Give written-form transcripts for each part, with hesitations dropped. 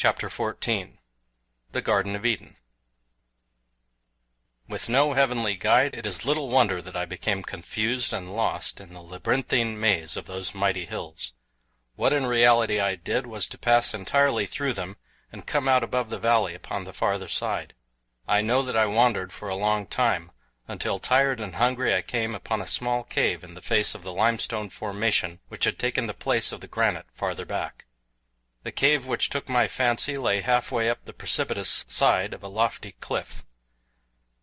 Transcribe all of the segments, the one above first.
Chapter 14. The Garden of Eden. With no heavenly guide, it is little wonder that I became confused and lost in the labyrinthine maze of those mighty hills. What in reality I did was to pass entirely through them and come out above the valley upon the farther side. I know that I wandered for a long time, until tired and hungry I came upon a small cave in the face of the limestone formation which had taken the place of the granite farther back. The cave which took my fancy lay halfway up the precipitous side of a lofty cliff.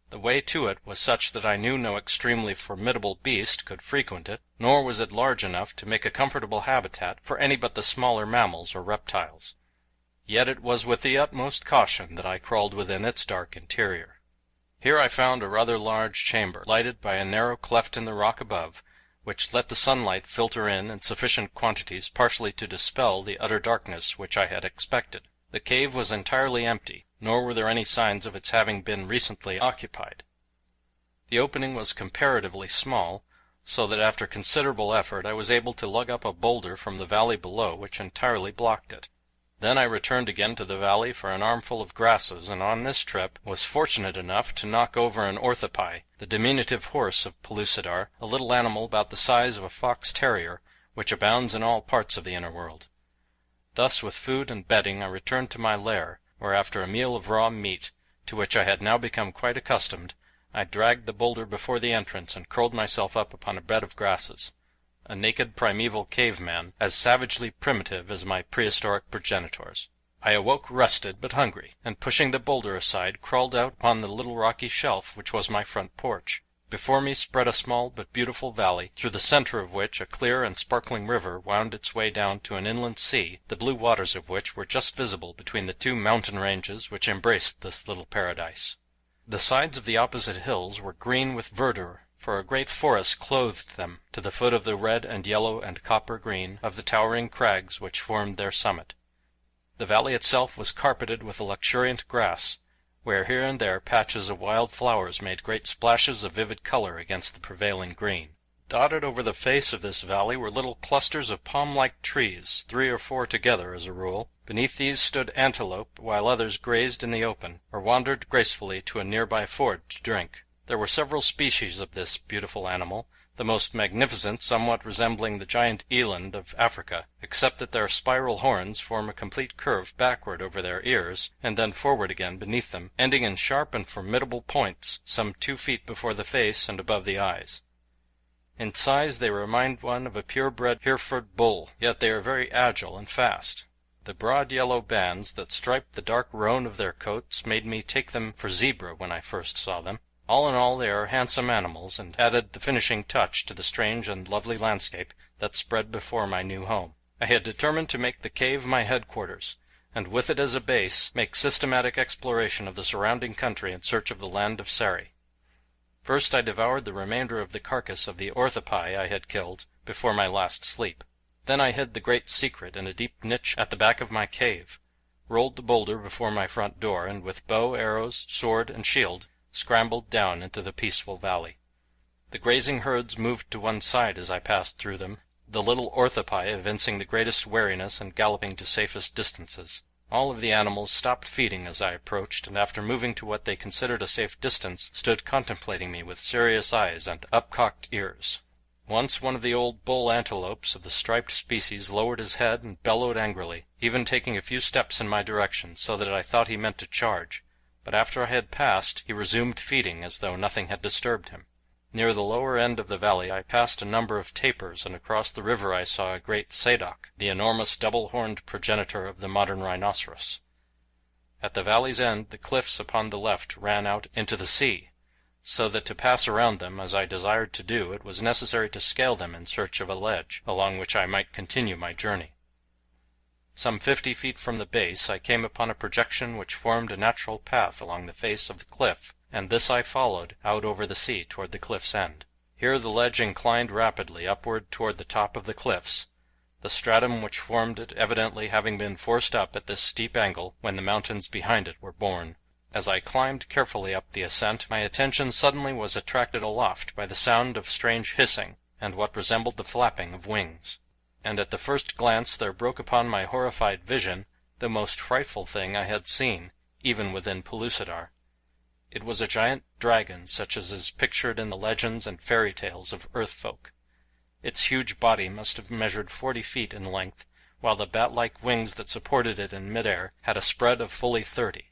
The way to it was such that I knew no extremely formidable beast could frequent it, nor was it large enough to make a comfortable habitat for any but the smaller mammals or reptiles. Yet it was with the utmost caution that I crawled within its dark interior. Here I found a rather large chamber, lighted by a narrow cleft in the rock above, which let the sunlight filter in sufficient quantities partially to dispel the utter darkness which I had expected. The cave was entirely empty, nor were there any signs of its having been recently occupied. The opening was comparatively small, so that after considerable effort I was able to lug up a boulder from the valley below which entirely blocked it. Then I returned again to the valley for an armful of grasses, and on this trip was fortunate enough to knock over an orthopi, the diminutive horse of Pellucidar, a little animal about the size of a fox terrier, which abounds in all parts of the inner world. Thus, with food and bedding, I returned to my lair, where after a meal of raw meat, to which I had now become quite accustomed, I dragged the boulder before the entrance and curled myself up upon a bed of grasses. A naked primeval caveman, as savagely primitive as my prehistoric progenitors. I awoke rested but hungry, and pushing the boulder aside, crawled out upon the little rocky shelf which was my front porch. Before me spread a small but beautiful valley, through the center of which a clear and sparkling river wound its way down to an inland sea, the blue waters of which were just visible between the two mountain ranges which embraced this little paradise. The sides of the opposite hills were green with verdure, for a great forest clothed them to the foot of the red and yellow and copper green of the towering crags which formed their summit. The valley itself was carpeted with a luxuriant grass, where here and there patches of wild flowers made great splashes of vivid color against the prevailing green. Dotted over the face of this valley were little clusters of palm-like trees, 3 or 4 together as a rule. Beneath these stood antelope, while others grazed in the open, or wandered gracefully to a nearby ford to drink. There were several species of this beautiful animal, the most magnificent somewhat resembling the giant eland of Africa, except that their spiral horns form a complete curve backward over their ears, and then forward again beneath them, ending in sharp and formidable points some 2 feet before the face and above the eyes. In size they remind one of a purebred Hereford bull, yet they are very agile and fast. The broad yellow bands that striped the dark roan of their coats made me take them for zebra when I first saw them. All in all, they are handsome animals, and added the finishing touch to the strange and lovely landscape that spread before my new home. I had determined to make the cave my headquarters, and with it as a base, make systematic exploration of the surrounding country in search of the land of Sari. First I devoured the remainder of the carcass of the orthopi I had killed before my last sleep. Then I hid the great secret in a deep niche at the back of my cave, rolled the boulder before my front door, and with bow, arrows, sword, and shield, scrambled down into the peaceful valley. The grazing herds moved to one side as I passed through them, the little orthopi evincing the greatest wariness and galloping to safest distances. All of the animals stopped feeding as I approached, and after moving to what they considered a safe distance, stood contemplating me with serious eyes and up-cocked ears. Once one of the old bull antelopes of the striped species lowered his head and bellowed angrily, even taking a few steps in my direction, so that I thought he meant to charge. But after I had passed, he resumed feeding as though nothing had disturbed him. Near the lower end of the valley I passed a number of tapirs, and across the river I saw a great sadok, the enormous double-horned progenitor of the modern rhinoceros. At the valley's end the cliffs upon the left ran out into the sea, so that to pass around them, as I desired to do, it was necessary to scale them in search of a ledge, along which I might continue my journey. Some 50 feet from the base I came upon a projection which formed a natural path along the face of the cliff, and this I followed out over the sea toward the cliff's end. Here the ledge inclined rapidly upward toward the top of the cliffs, the stratum which formed it evidently having been forced up at this steep angle when the mountains behind it were born. As I climbed carefully up the ascent, my attention suddenly was attracted aloft by the sound of strange hissing, and what resembled the flapping of wings. And at the first glance there broke upon my horrified vision the most frightful thing I had seen, even within Pellucidar. It was a giant dragon such as is pictured in the legends and fairy tales of Earth folk. Its huge body must have measured 40 feet in length, while the bat-like wings that supported it in midair had a spread of fully 30.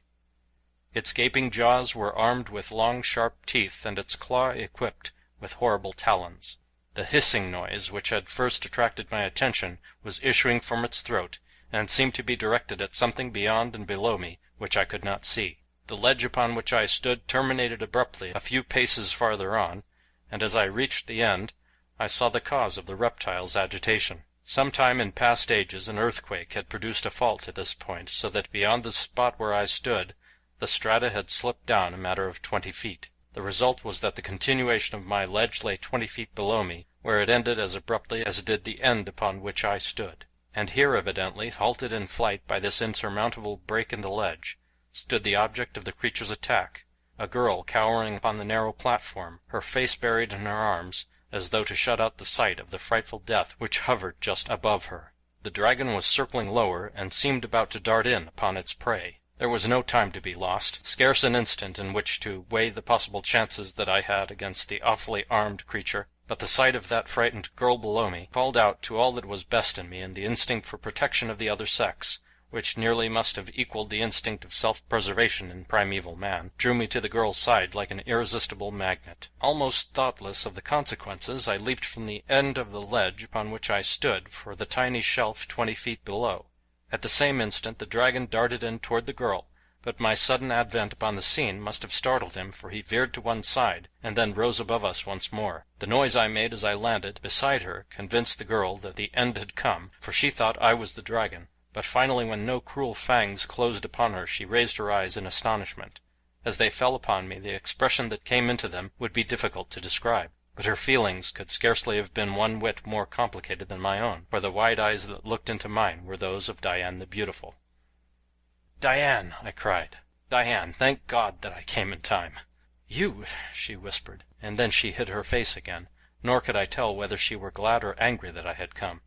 Its gaping jaws were armed with long, sharp teeth, and its claw equipped with horrible talons. The hissing noise which had first attracted my attention was issuing from its throat, and seemed to be directed at something beyond and below me which I could not see. The ledge upon which I stood terminated abruptly a few paces farther on, and as I reached the end I saw the cause of the reptile's agitation. Some time in past ages an earthquake had produced a fault at this point, so that beyond the spot where I stood the strata had slipped down a matter of 20 feet. The result was that the continuation of my ledge lay 20 feet below me, where it ended as abruptly as did the end upon which I stood. And here, evidently, halted in flight by this insurmountable break in the ledge, stood the object of the creature's attack, a girl cowering upon the narrow platform, her face buried in her arms, as though to shut out the sight of the frightful death which hovered just above her. The dragon was circling lower, and seemed about to dart in upon its prey. There was no time to be lost, scarce an instant in which to weigh the possible chances that I had against the awfully armed creature, but the sight of that frightened girl below me called out to all that was best in me, and the instinct for protection of the other sex, which nearly must have equaled the instinct of self-preservation in primeval man, drew me to the girl's side like an irresistible magnet. Almost thoughtless of the consequences, I leaped from the end of the ledge upon which I stood for the tiny shelf 20 feet below. At the same instant the dragon darted in toward the girl, but my sudden advent upon the scene must have startled him, for he veered to one side, and then rose above us once more. The noise I made as I landed beside her convinced the girl that the end had come, for she thought I was the dragon. But finally, when no cruel fangs closed upon her, she raised her eyes in astonishment. As they fell upon me, the expression that came into them would be difficult to describe. But her feelings could scarcely have been one whit more complicated than my own, for the wide eyes that looked into mine were those of Diane the Beautiful. "Diane!" I cried. "Diane, thank God that I came in time!" "You!" she whispered, and then she hid her face again, nor could I tell whether she were glad or angry that I had come.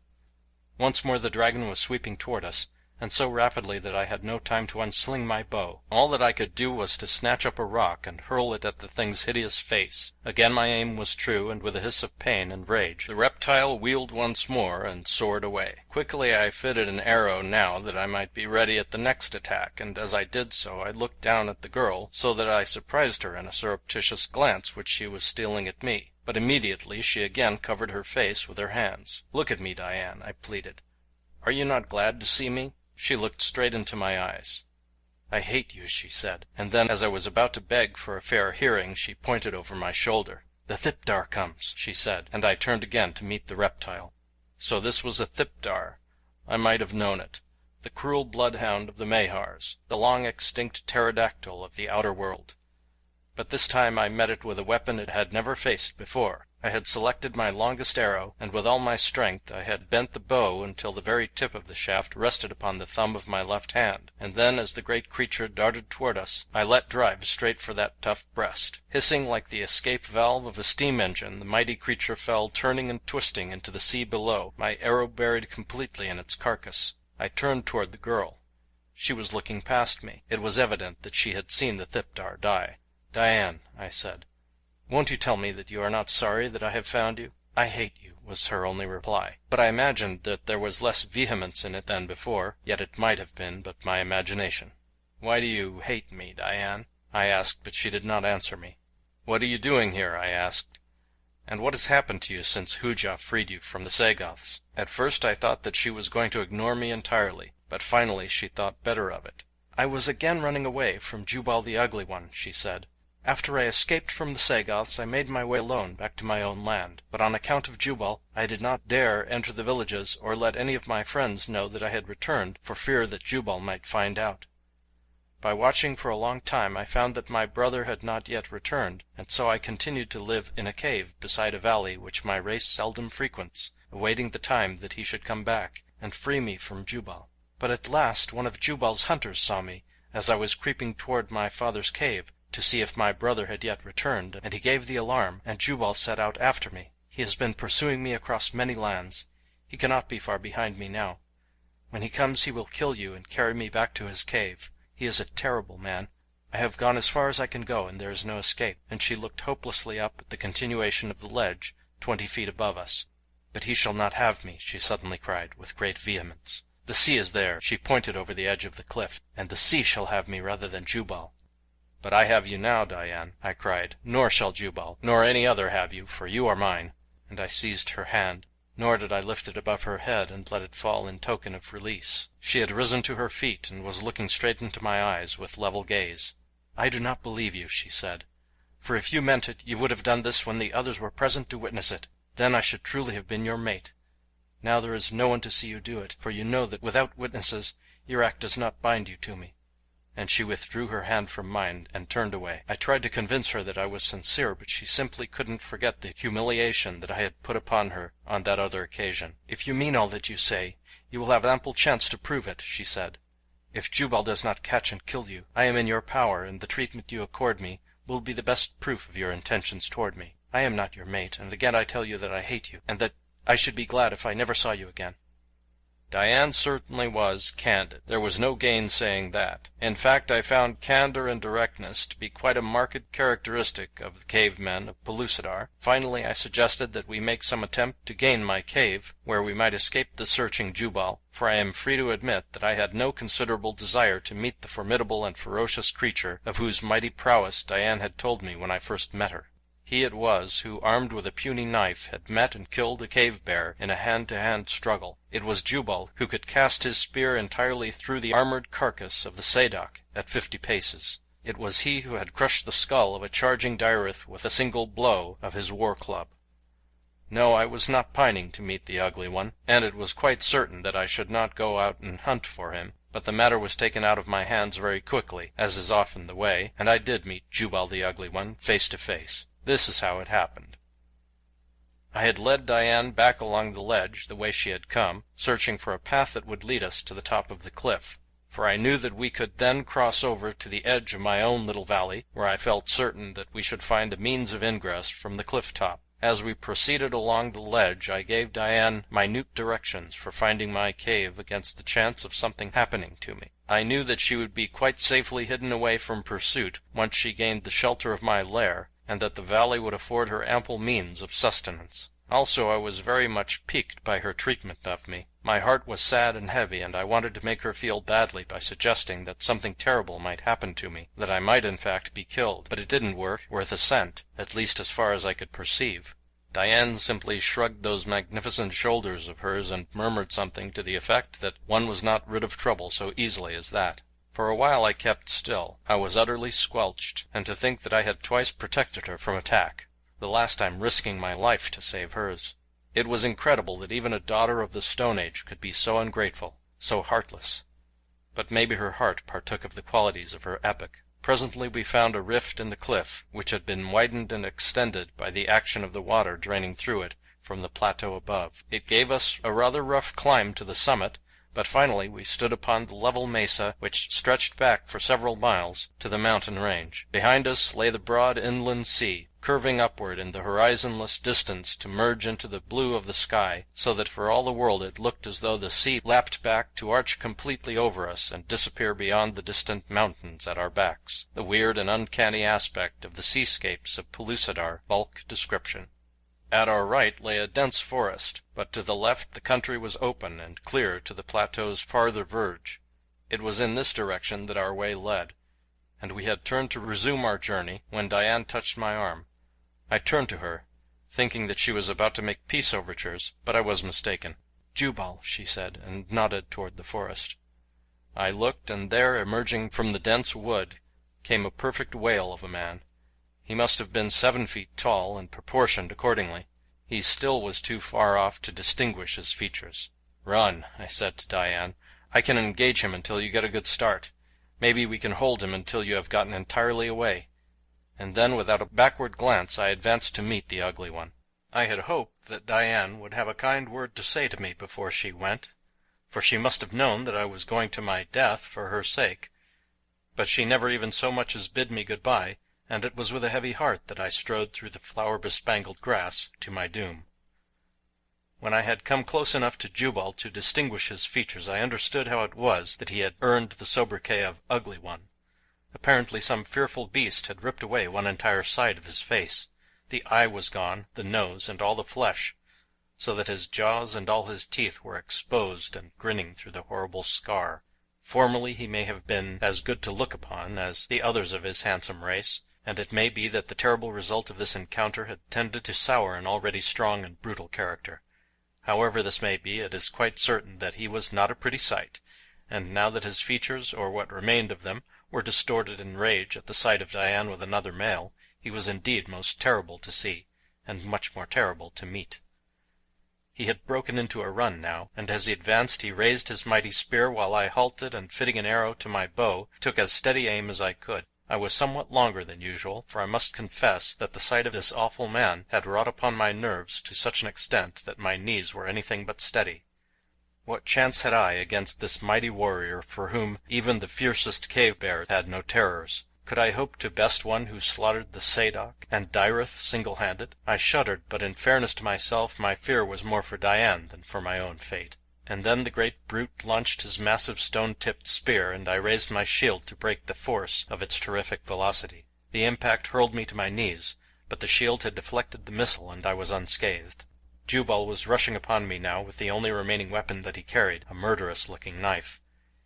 Once more the dragon was sweeping toward us, and so rapidly that I had no time to unsling my bow. All that I could do was to snatch up a rock and hurl it at the thing's hideous face. Again my aim was true, and with a hiss of pain and rage the reptile wheeled once more and soared away. Quickly I fitted an arrow now that I might be ready at the next attack, and as I did so I looked down at the girl, so that I surprised her in a surreptitious glance which she was stealing at me. But immediately she again covered her face with her hands. "Look at me, Diane," I pleaded. "Are you not glad to see me?" She looked straight into my eyes. "I hate you," she said, and then as I was about to beg for a fair hearing she pointed over my shoulder. "The Thipdar comes," she said, and I turned again to meet the reptile. So this was a Thipdar. I might have known it. The cruel bloodhound of the Mahars, the long extinct pterodactyl of the outer world. But this time I met it with a weapon it had never faced before. I had selected my longest arrow, and with all my strength I had bent the bow until the very tip of the shaft rested upon the thumb of my left hand, and then as the great creature darted toward us, I let drive straight for that tough breast. Hissing like the escape valve of a steam engine, the mighty creature fell turning and twisting into the sea below, my arrow buried completely in its carcass. I turned toward the girl. She was looking past me. It was evident that she had seen the Thipdar die. "Diane," I said, "won't you tell me that you are not sorry that I have found you?" "I hate you," was her only reply, but I imagined that there was less vehemence in it than before, yet it might have been but my imagination. "Why do you hate me, Diane?" I asked, but she did not answer me. "What are you doing here?" I asked, "and what has happened to you since Hooja freed you from the Sagoths?" At first I thought that she was going to ignore me entirely, but finally she thought better of it. "I was again running away from Jubal the Ugly One," she said. "After I escaped from the Sagoths I made my way alone back to my own land, but on account of Jubal I did not dare enter the villages or let any of my friends know that I had returned, for fear that Jubal might find out. By watching for a long time I found that my brother had not yet returned, and so I continued to live in a cave beside a valley which my race seldom frequents, awaiting the time that he should come back and free me from Jubal. But at last one of Jubal's hunters saw me as I was creeping toward my father's cave to see if my brother had yet returned, and he gave the alarm, and Jubal set out after me. He has been pursuing me across many lands. He cannot be far behind me now. When he comes he will kill you and carry me back to his cave. He is a terrible man. I have gone as far as I can go, and there is no escape." And she looked hopelessly up at the continuation of the ledge 20 feet above us. "But he shall not have me," she suddenly cried, with great vehemence. "The sea is there," she pointed over the edge of the cliff, "and the sea shall have me rather than Jubal." "But I have you now, Diane," I cried. "Nor shall Jubal, nor any other have you, for you are mine." And I seized her hand. Nor did I lift it above her head and let it fall in token of release. She had risen to her feet and was looking straight into my eyes with level gaze. "I do not believe you," she said, "for if you meant it, you would have done this when the others were present to witness it. Then I should truly have been your mate. Now there is no one to see you do it, for you know that without witnesses your act does not bind you to me." And she withdrew her hand from mine and turned away. I tried to convince her that I was sincere, but she simply couldn't forget the humiliation that I had put upon her on that other occasion. "If you mean all that you say, you will have ample chance to prove it," she said. "If Jubal does not catch and kill you, I am in your power, and the treatment you accord me will be the best proof of your intentions toward me. I am not your mate, and again I tell you that I hate you, and that I should be glad if I never saw you again." Diane certainly was candid. There was no gainsaying that. In fact, I found candor and directness to be quite a marked characteristic of the cave men of Pellucidar. Finally, I suggested that we make some attempt to gain my cave, where we might escape the searching Jubal, for I am free to admit that I had no considerable desire to meet the formidable and ferocious creature of whose mighty prowess Diane had told me when I first met her. He it was who, armed with a puny knife, had met and killed a cave bear in a hand-to-hand struggle. It was Jubal who could cast his spear entirely through the armored carcass of the Sadok at 50 paces. It was he who had crushed the skull of a charging Dirith with a single blow of his war club. No, I was not pining to meet the Ugly One, and it was quite certain that I should not go out and hunt for him. But the matter was taken out of my hands very quickly, as is often the way, and I did meet Jubal the Ugly One face to face. This is how it happened. I had led Diane back along the ledge the way she had come, searching for a path that would lead us to the top of the cliff, for I knew that we could then cross over to the edge of my own little valley, where I felt certain that we should find a means of ingress from the cliff top. As we proceeded along the ledge I gave Diane minute directions for finding my cave against the chance of something happening to me. I knew that she would be quite safely hidden away from pursuit once she gained the shelter of my lair, and that the valley would afford her ample means of sustenance. Also, I was very much piqued by her treatment of me. My heart was sad and heavy, and I wanted to make her feel badly by suggesting that something terrible might happen to me, that I might in fact be killed. But it didn't work worth a cent, at least as far as I could perceive. Diane simply shrugged those magnificent shoulders of hers and murmured something to the effect that one was not rid of trouble so easily as that. For a while I kept still. I was utterly squelched, and to think that I had twice protected her from attack, the last time risking my life to save hers. It was incredible that even a daughter of the Stone Age could be so ungrateful, so heartless. But maybe her heart partook of the qualities of her epoch. Presently we found a rift in the cliff, which had been widened and extended by the action of the water draining through it from the plateau above. It gave us a rather rough climb to the summit, but finally we stood upon the level mesa which stretched back for several miles to the mountain range. Behind us lay the broad inland sea, curving upward in the horizonless distance to merge into the blue of the sky, so that for all the world it looked as though the sea lapped back to arch completely over us and disappear beyond the distant mountains at our backs. The weird and uncanny aspect of the seascapes of Pellucidar bulk description. At our right lay a dense forest, but to the left the country was open and clear to the plateau's farther verge. It was in this direction that our way led, and we had turned to resume our journey when Diane touched my arm. I turned to her, thinking that she was about to make peace overtures, but I was mistaken. "Jubal," she said, and nodded toward the forest. I looked, and there, emerging from the dense wood, came a perfect whale of a man. He must have been 7 feet tall, and proportioned accordingly. He still was too far off to distinguish his features. "Run," I said to Diane. "I can engage him until you get a good start. Maybe we can hold him until you have gotten entirely away." And then, without a backward glance, I advanced to meet the Ugly One. I had hoped that Diane would have a kind word to say to me before she went, for she must have known that I was going to my death for her sake. But she never even so much as bid me good-bye, and it was with a heavy heart that I strode through the flower-bespangled grass to my doom. When I had come close enough to Jubal to distinguish his features I understood how it was that he had earned the sobriquet of Ugly One. Apparently some fearful beast had ripped away one entire side of his face. The eye was gone, the nose, and all the flesh, so that his jaws and all his teeth were exposed and grinning through the horrible scar. Formerly he may have been as good to look upon as the others of his handsome race, and it may be that the terrible result of this encounter had tended to sour an already strong and brutal character. However this may be, it is quite certain that he was not a pretty sight, and now that his features, or what remained of them, were distorted in rage at the sight of Diane with another male, he was indeed most terrible to see, and much more terrible to meet. He had broken into a run now, and as he advanced he raised his mighty spear while I halted and, fitting an arrow to my bow, took as steady aim as I could. I was somewhat longer than usual, for I must confess that the sight of this awful man had wrought upon my nerves to such an extent that my knees were anything but steady. What chance had I against this mighty warrior for whom even the fiercest cave bear had no terrors? Could I hope to best one who slaughtered the Sadok and Dyrith single-handed? I shuddered, but in fairness to myself my fear was more for Diane than for my own fate. And then the great brute launched his massive stone-tipped spear, and I raised my shield to break the force of its terrific velocity. The impact hurled me to my knees, but the shield had deflected the missile and I was unscathed. Jubal was rushing upon me now with the only remaining weapon that he carried, a murderous-looking knife.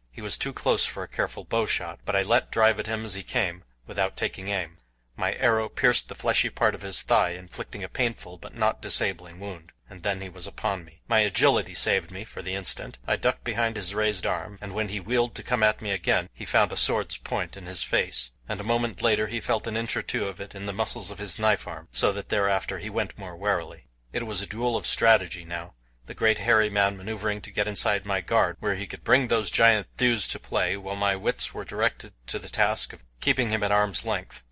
He was too close for a careful bow shot, but I let drive at him as he came, without taking aim. My arrow pierced the fleshy part of his thigh, inflicting a painful but not disabling wound, and then he was upon me. My agility saved me for the instant. I ducked behind his raised arm, and when he wheeled to come at me again he found a sword's point in his face, and a moment later he felt an inch or two of it in the muscles of his knife arm, so that thereafter he went more warily. It was a duel of strategy now, the great hairy man maneuvering to get inside my guard, where he could bring those giant thews to play, while my wits were directed to the task of keeping him at arm's length.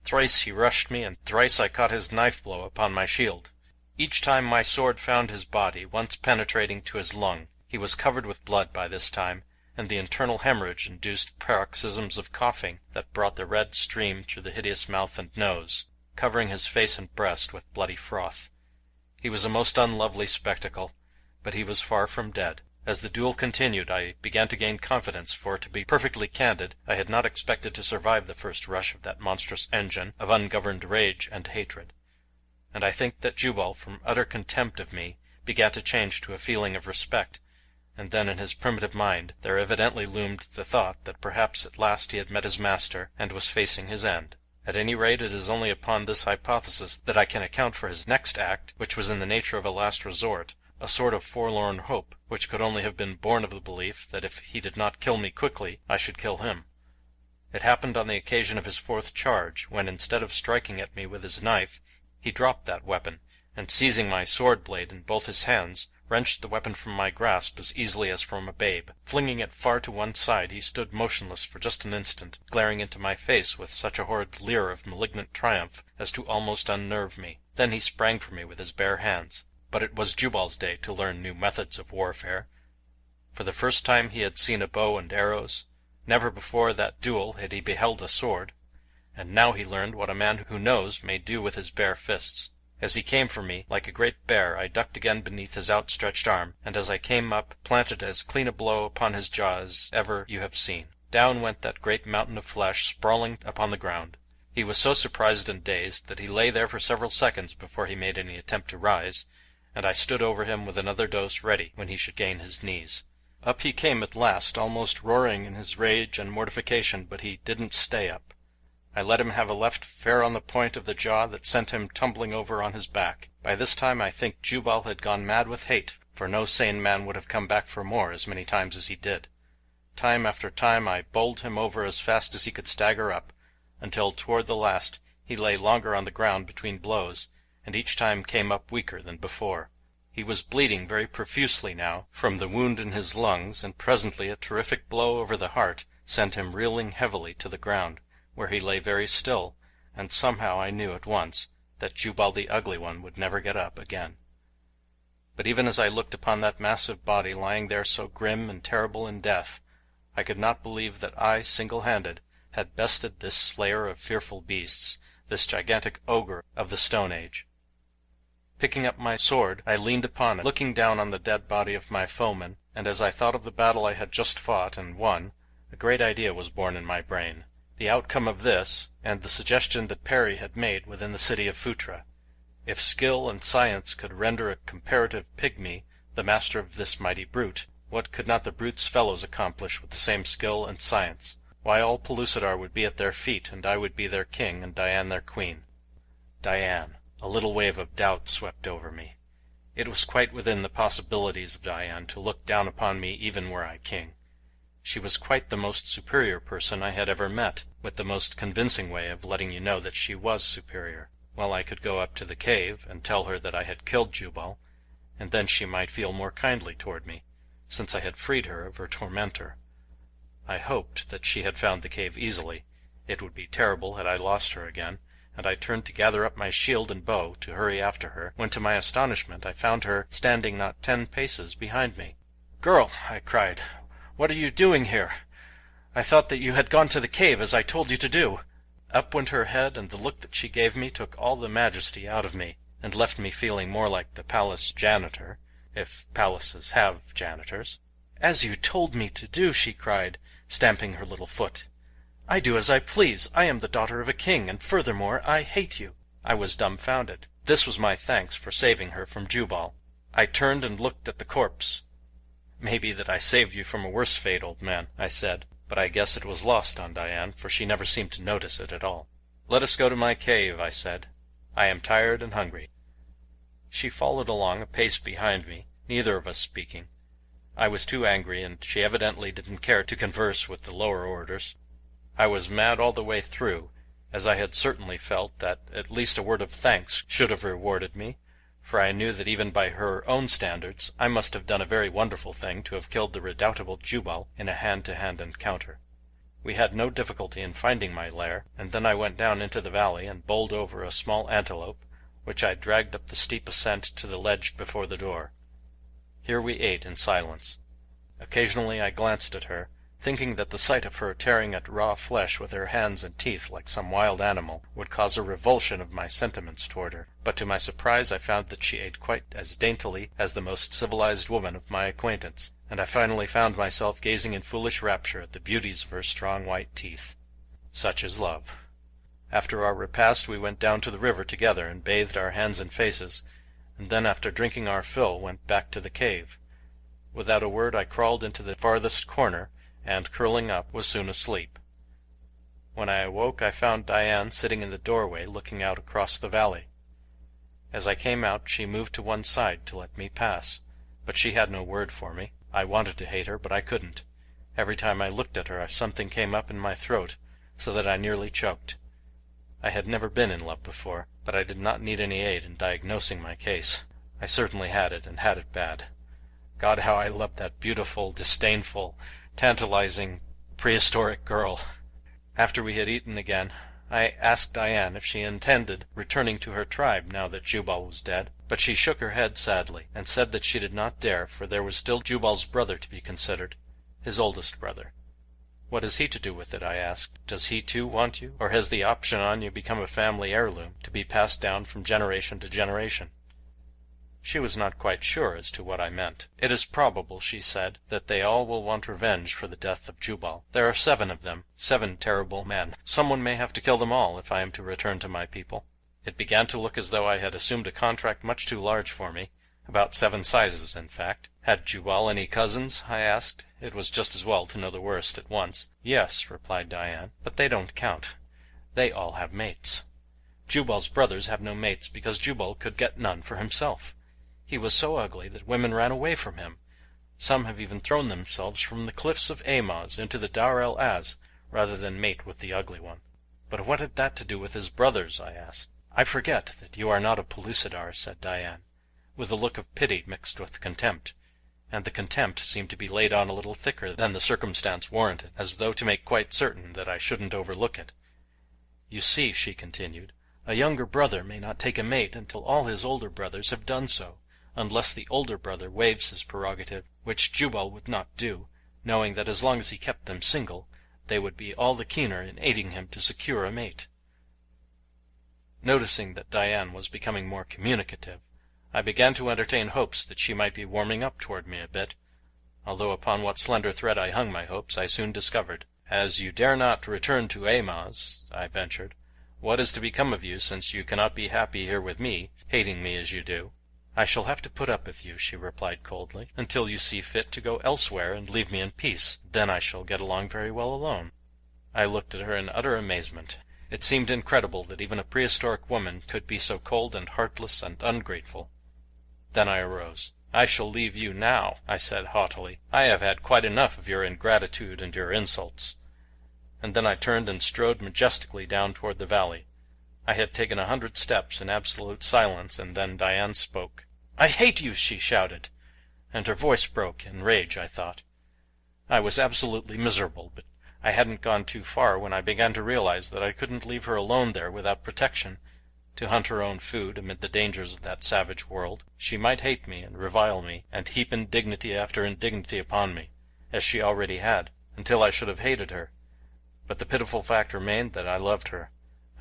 Thrice he rushed me, and thrice I caught his knife blow upon my shield. Each time my sword found his body, once penetrating to his lung. He was covered with blood by this time, and the internal hemorrhage induced paroxysms of coughing that brought the red stream through the hideous mouth and nose, covering his face and breast with bloody froth. He was a most unlovely spectacle, but he was far from dead. As the duel continued I began to gain confidence, for, to be perfectly candid, I had not expected to survive the first rush of that monstrous engine of ungoverned rage and hatred. And I think that Jubal, from utter contempt of me, began to change to a feeling of respect, and then in his primitive mind there evidently loomed the thought that perhaps at last he had met his master and was facing his end. At any rate, it is only upon this hypothesis that I can account for his next act, which was in the nature of a last resort, a sort of forlorn hope, which could only have been born of the belief that if he did not kill me quickly, I should kill him. It happened on the occasion of his fourth charge, when instead of striking at me with his knife, he dropped that weapon, and seizing my sword blade in both his hands, wrenched the weapon from my grasp as easily as from a babe. Flinging it far to one side, he stood motionless for just an instant, glaring into my face with such a horrid leer of malignant triumph as to almost unnerve me. Then he sprang for me with his bare hands. But it was Jubal's day to learn new methods of warfare. For the first time he had seen a bow and arrows. Never before that duel had he beheld a sword, and now he learned what a man who knows may do with his bare fists. As he came for me, like a great bear, I ducked again beneath his outstretched arm, and as I came up, planted as clean a blow upon his jaw as ever you have seen. Down went that great mountain of flesh, sprawling upon the ground. He was so surprised and dazed that he lay there for several seconds before he made any attempt to rise, and I stood over him with another dose ready when he should gain his knees. Up he came at last, almost roaring in his rage and mortification, but he didn't stay up. I let him have a left fair on the point of the jaw that sent him tumbling over on his back. By this time I think Jubal had gone mad with hate, for no sane man would have come back for more as many times as he did. Time after time I bowled him over as fast as he could stagger up, until toward the last he lay longer on the ground between blows, and each time came up weaker than before. He was bleeding very profusely now from the wound in his lungs, and presently a terrific blow over the heart sent him reeling heavily to the ground, where he lay very still, and somehow I knew at once that Jubal the Ugly One would never get up again. But even as I looked upon that massive body lying there so grim and terrible in death, I could not believe that I, single-handed, had bested this slayer of fearful beasts, this gigantic ogre of the Stone Age. Picking up my sword, I leaned upon it, looking down on the dead body of my foeman, and as I thought of the battle I had just fought and won, a great idea was born in my brain. The outcome of this, and the suggestion that Perry had made within the city of Phutra. If skill and science could render a comparative pygmy the master of this mighty brute, what could not the brute's fellows accomplish with the same skill and science? Why, all Pellucidar would be at their feet, and I would be their king, and Diane their queen. Diane. A little wave of doubt swept over me. It was quite within the possibilities of Diane to look down upon me even were I king. She was quite the most superior person I had ever met, with the most convincing way of letting you know that she was superior. Well, I could go up to the cave and tell her that I had killed Jubal, and then she might feel more kindly toward me, since I had freed her of her tormentor. I hoped that she had found the cave easily. It would be terrible had I lost her again, and I turned to gather up my shield and bow to hurry after her, when to my astonishment I found her standing not 10 paces behind me. "Girl," I cried, "what are you doing here? I thought that you had gone to the cave as I told you to do." Up went her head, and the look that she gave me took all the majesty out of me, and left me feeling more like the palace janitor, if palaces have janitors. "As you told me to do," she cried, stamping her little foot. "I do as I please. I am the daughter of a king, and furthermore, I hate you." I was dumbfounded. This was my thanks for saving her from Jubal. I turned and looked at the corpse. "Maybe that I saved you from a worse fate, old man," I said, but I guess it was lost on Diane, for she never seemed to notice it at all. "Let us go to my cave," I said. "I am tired and hungry." She followed along a pace behind me, neither of us speaking. I was too angry, and she evidently didn't care to converse with the lower orders. I was mad all the way through, as I had certainly felt that at least a word of thanks should have rewarded me, for I knew that even by her own standards I must have done a very wonderful thing to have killed the redoubtable Jubal in a hand-to-hand encounter. We had no difficulty in finding my lair, and then I went down into the valley and bowled over a small antelope, which I dragged up the steep ascent to the ledge before the door. Here we ate in silence. Occasionally I glanced at her, thinking that the sight of her tearing at raw flesh with her hands and teeth like some wild animal would cause a revulsion of my sentiments toward her, but to my surprise I found that she ate quite as daintily as the most civilized woman of my acquaintance, and I finally found myself gazing in foolish rapture at the beauties of her strong white teeth. Such is love. After our repast we went down to the river together and bathed our hands and faces, and then after drinking our fill went back to the cave. Without a word I crawled into the farthest corner, and, curling up, was soon asleep. When I awoke I found Diane sitting in the doorway looking out across the valley. As I came out she moved to one side to let me pass, but she had no word for me. I wanted to hate her, but I couldn't. Every time I looked at her something came up in my throat, so that I nearly choked. I had never been in love before, but I did not need any aid in diagnosing my case. I certainly had it, and had it bad. God, how I loved that beautiful, disdainful, tantalizing, prehistoric girl. After we had eaten again, I asked Diane if she intended returning to her tribe now that Jubal was dead, but she shook her head sadly, and said that she did not dare, for there was still Jubal's brother to be considered, his oldest brother. "What has he to do with it?" I asked. "Does he too want you, or has the option on you become a family heirloom, to be passed down from generation to generation?" She was not quite sure as to what I meant. "It is probable," she said, "that they all will want revenge for the death of Jubal. There are 7 of them, 7 terrible men. Someone may have to kill them all if I am to return to my people." It began to look as though I had assumed a contract much too large for me, about 7 sizes in fact. Had Jubal any cousins? I asked. It was just as well to know the worst at once. "Yes," replied Diane, "but they don't count. They all have mates. Jubal's brothers have no mates because Jubal could get none for himself. He was so ugly that women ran away from him. Some have even thrown themselves from the cliffs of Amoz into the Dar el Az rather than mate with the ugly one." "But what had that to do with his brothers?" I asked. "I forget that you are not of Pellucidar," said Diane, with a look of pity mixed with contempt, and the contempt seemed to be laid on a little thicker than the circumstance warranted, as though to make quite certain that I shouldn't overlook it. "You see," she continued, "a younger brother may not take a mate until all his older brothers have done so, unless the older brother waives his prerogative, which Jubal would not do, knowing that as long as he kept them single, they would be all the keener in aiding him to secure a mate." Noticing that Diane was becoming more communicative, I began to entertain hopes that she might be warming up toward me a bit, although upon what slender thread I hung my hopes I soon discovered. "As you dare not return to Amoz," I ventured, "what is to become of you, since you cannot be happy here with me, hating me as you do?" "I shall have to put up with you," she replied coldly, "until you see fit to go elsewhere and leave me in peace. Then I shall get along very well alone." I looked at her in utter amazement. It seemed incredible that even a prehistoric woman could be so cold and heartless and ungrateful. Then I arose. "I shall leave you now," I said haughtily. "I have had quite enough of your ingratitude and your insults." And then I turned and strode majestically down toward the valley. I had taken 100 steps in absolute silence, and then Diane spoke. "I hate you!" she shouted, and her voice broke in rage, I thought. I was absolutely miserable, but I hadn't gone too far when I began to realize that I couldn't leave her alone there without protection, to hunt her own food amid the dangers of that savage world. She might hate me and revile me, and heap indignity after indignity upon me, as she already had, until I should have hated her, but the pitiful fact remained that I loved her,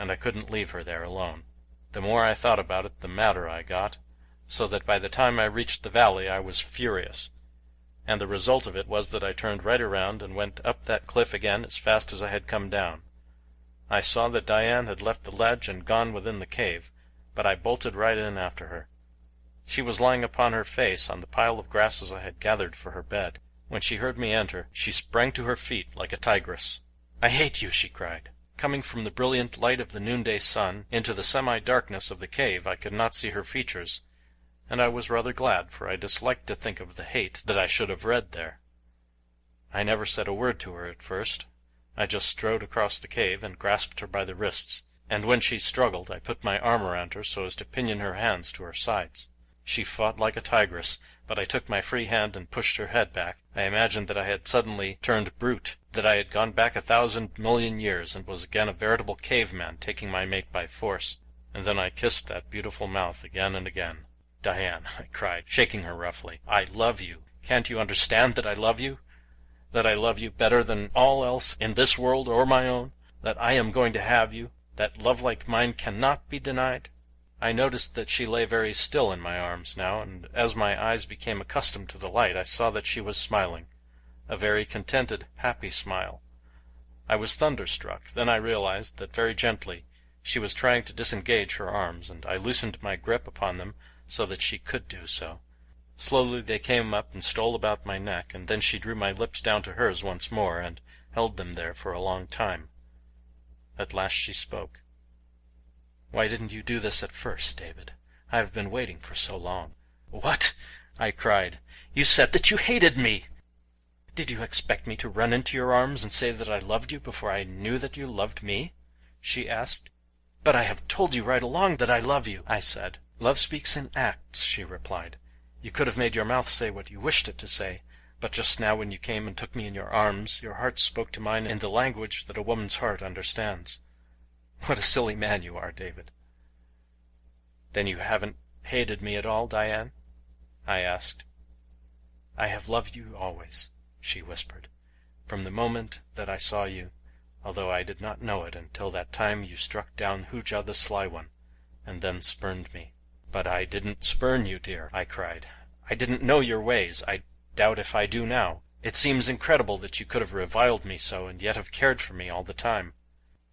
and I couldn't leave her there alone. The more I thought about it, the madder I got, so that by the time I reached the valley I was furious, and the result of it was that I turned right around and went up that cliff again as fast as I had come down. I saw that Diane had left the ledge and gone within the cave, but I bolted right in after her. She was lying upon her face on the pile of grasses I had gathered for her bed. When she heard me enter, she sprang to her feet like a tigress. "I hate you!" she cried. Coming from the brilliant light of the noonday sun into the semi-darkness of the cave I could not see her features, and I was rather glad, for I disliked to think of the hate that I should have read there. I never said a word to her at first. I just strode across the cave and grasped her by the wrists, and when she struggled I put my arm around her so as to pinion her hands to her sides. She fought like a tigress, but I took my free hand and pushed her head back. I imagined that I had suddenly turned brute, that I had gone back 1,000 million years and was again a veritable caveman taking my mate by force, and then I kissed that beautiful mouth again and again. "Diane," I cried, shaking her roughly, "I love you. Can't you understand that I love you? That I love you better than all else in this world or my own? That I am going to have you? That love like mine cannot be denied?" I noticed that she lay very still in my arms now, and as my eyes became accustomed to the light I saw that she was smiling, a very contented, happy smile. I was thunderstruck. Then I realized that very gently she was trying to disengage her arms, and I loosened my grip upon them so that she could do so. Slowly they came up and stole about my neck, and then she drew my lips down to hers once more and held them there for a long time. At last she spoke. "Why didn't you do this at first, David? I have been waiting for so long." "What?" I cried. "You said that you hated me!" "Did you expect me to run into your arms and say that I loved you before I knew that you loved me?" she asked. "But I have told you right along that I love you," I said. "Love speaks in acts," she replied. "You could have made your mouth say what you wished it to say, but just now when you came and took me in your arms, your heart spoke to mine in the language that a woman's heart understands. What a silly man you are, David." "Then you haven't hated me at all, Diane?" I asked. "I have loved you always," she whispered, "from the moment that I saw you, although I did not know it until that time you struck down Hooja the Sly One, and then spurned me." "But I didn't spurn you, dear," I cried. "I didn't know your ways. I doubt if I do now. It seems incredible that you could have reviled me so and yet have cared for me all the time."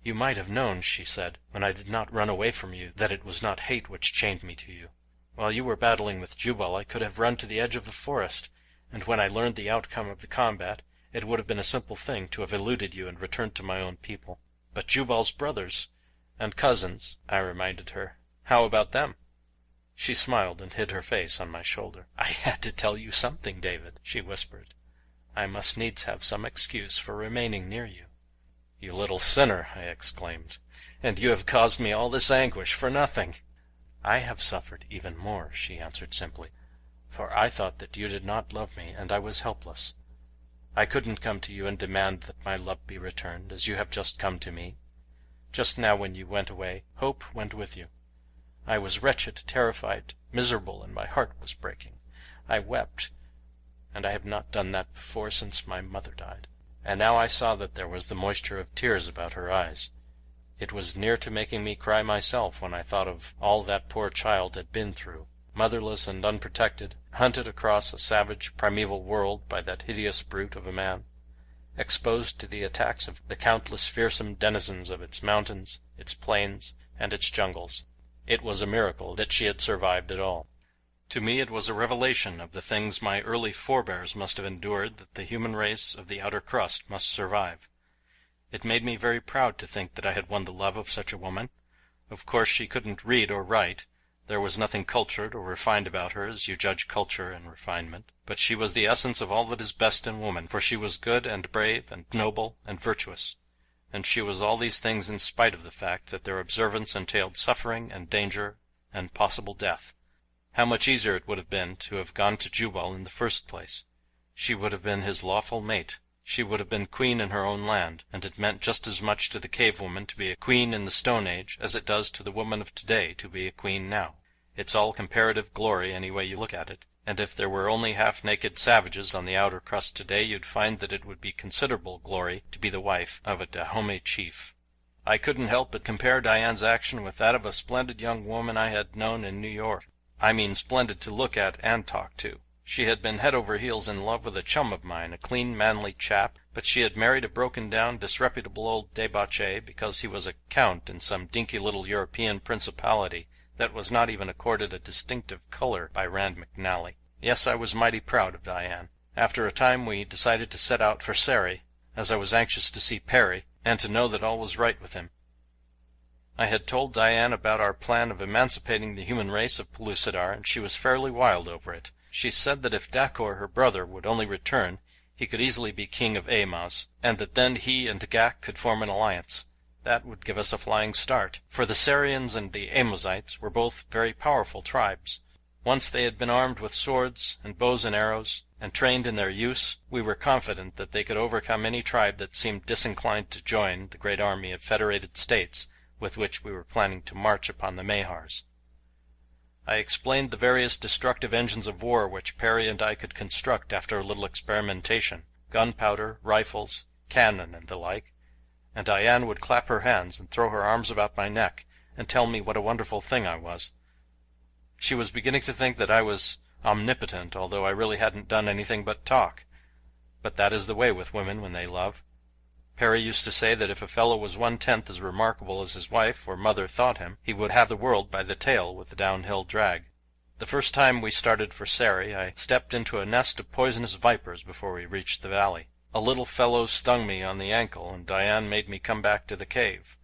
"You might have known," she said, "when I did not run away from you, that it was not hate which chained me to you. While you were battling with Jubal I could have run to the edge of the forest, and when I learned the outcome of the combat it would have been a simple thing to have eluded you and returned to my own people." "But Jubal's brothers and cousins," I reminded her. "How about them?" She smiled and hid her face on my shoulder. "I had to tell you something, David," she whispered. "I must needs have some excuse for remaining near you." "You little sinner!" I exclaimed. "And you have caused me all this anguish for nothing!" "I have suffered even more," she answered simply, "for I thought that you did not love me, and I was helpless. I couldn't come to you and demand that my love be returned, as you have just come to me. Just now when you went away, hope went with you. I was wretched, terrified, miserable, and my heart was breaking. I wept, and I have not done that before since my mother died." And now I saw that there was the moisture of tears about her eyes. It was near to making me cry myself when I thought of all that poor child had been through. motherless and unprotected, hunted across a savage, primeval world by that hideous brute of a man, exposed to the attacks of the countless fearsome denizens of its mountains, its plains, and its jungles. It was a miracle that she had survived at all. To me it was a revelation of the things my early forebears must have endured that the human race of the outer crust must survive. It made me very proud to think that I had won the love of such a woman. Of course she couldn't read or write. There was nothing cultured or refined about her as you judge culture and refinement. But she was the essence of all that is best in woman, for she was good and brave and noble and virtuous. And she was all these things in spite of the fact that their observance entailed suffering and danger and possible death. How much easier it would have been to have gone to Jubal in the first place. She would have been his lawful mate. She would have been queen in her own land, and it meant just as much to the cave woman to be a queen in the Stone Age as it does to the woman of today to be a queen now. It's all comparative glory any way you look at it, and if there were only half-naked savages on the outer crust today you'd find that it would be considerable glory to be the wife of a Dahomey chief. I couldn't help but compare Diane's action with that of a splendid young woman I had known in New York. I mean splendid to look at and talk to. She had been head over heels in love with a chum of mine, a clean, manly chap, but she had married a broken-down, disreputable old debauchee because he was a count in some dinky little European principality that was not even accorded a distinctive color by Rand McNally. Yes, I was mighty proud of Diane. After a time we decided to set out for Sari, as I was anxious to see Perry, and to know that all was right with him. I had told Diane about our plan of emancipating the human race of Pellucidar, and she was fairly wild over it. She said that if Dakor, her brother, would only return, he could easily be king of Aimaz, and that then he and Gak could form an alliance. That would give us a flying start, for the Sarians and the Aimozites were both very powerful tribes. Once they had been armed with swords and bows and arrows, and trained in their use, we were confident that they could overcome any tribe that seemed disinclined to join the great army of federated states with which we were planning to march upon the Mahars. I explained the various destructive engines of war which Perry and I could construct after a little experimentation, gunpowder, rifles, cannon, and the like, and Diane would clap her hands and throw her arms about my neck and tell me what a wonderful thing I was. She was beginning to think that I was omnipotent, although I really hadn't done anything but talk. But that is the way with women when they love. Perry used to say that if a fellow was 1/10 as remarkable as his wife or mother thought him, he would have the world by the tail with a downhill drag. The first time we started for Sari, I stepped into a nest of poisonous vipers before we reached the valley. A little fellow stung me on the ankle, and Diane made me come back to the cave.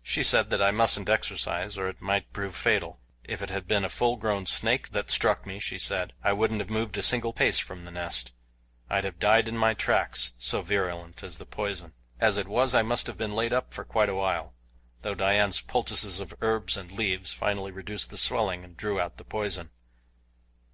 She said that I mustn't exercise, or it might prove fatal. If it had been a full-grown snake that struck me, she said, I wouldn't have moved a single pace from the nest. I'd have died in my tracks, so virulent is the poison. As it was, I must have been laid up for quite a while, though Diane's poultices of herbs and leaves finally reduced the swelling and drew out the poison.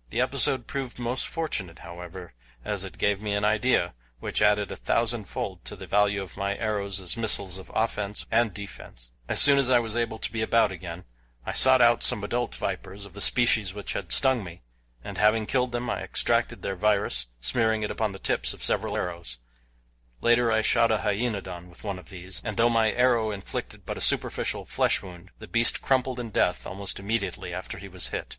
The episode proved most fortunate, however, as it gave me an idea, which added 1,000-fold to the value of my arrows as missiles of offense and defense. As soon as I was able to be about again, I sought out some adult vipers of the species which had stung me, and having killed them I extracted their virus, smearing it upon the tips of several arrows. Later I shot a hyenodon with one of these, and though my arrow inflicted but a superficial flesh wound, the beast crumpled in death almost immediately after he was hit.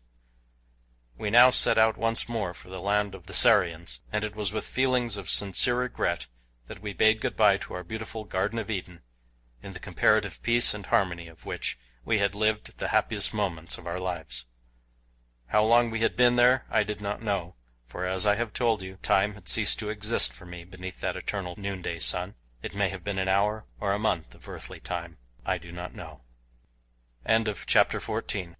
We now set out once more for the land of the Sarians, and it was with feelings of sincere regret that we bade goodbye to our beautiful Garden of Eden, in the comparative peace and harmony of which we had lived the happiest moments of our lives. How long we had been there I did not know, for as I have told you, time had ceased to exist for me beneath that eternal noonday sun. It may have been an hour or a month of earthly time. I do not know. End of chapter 14.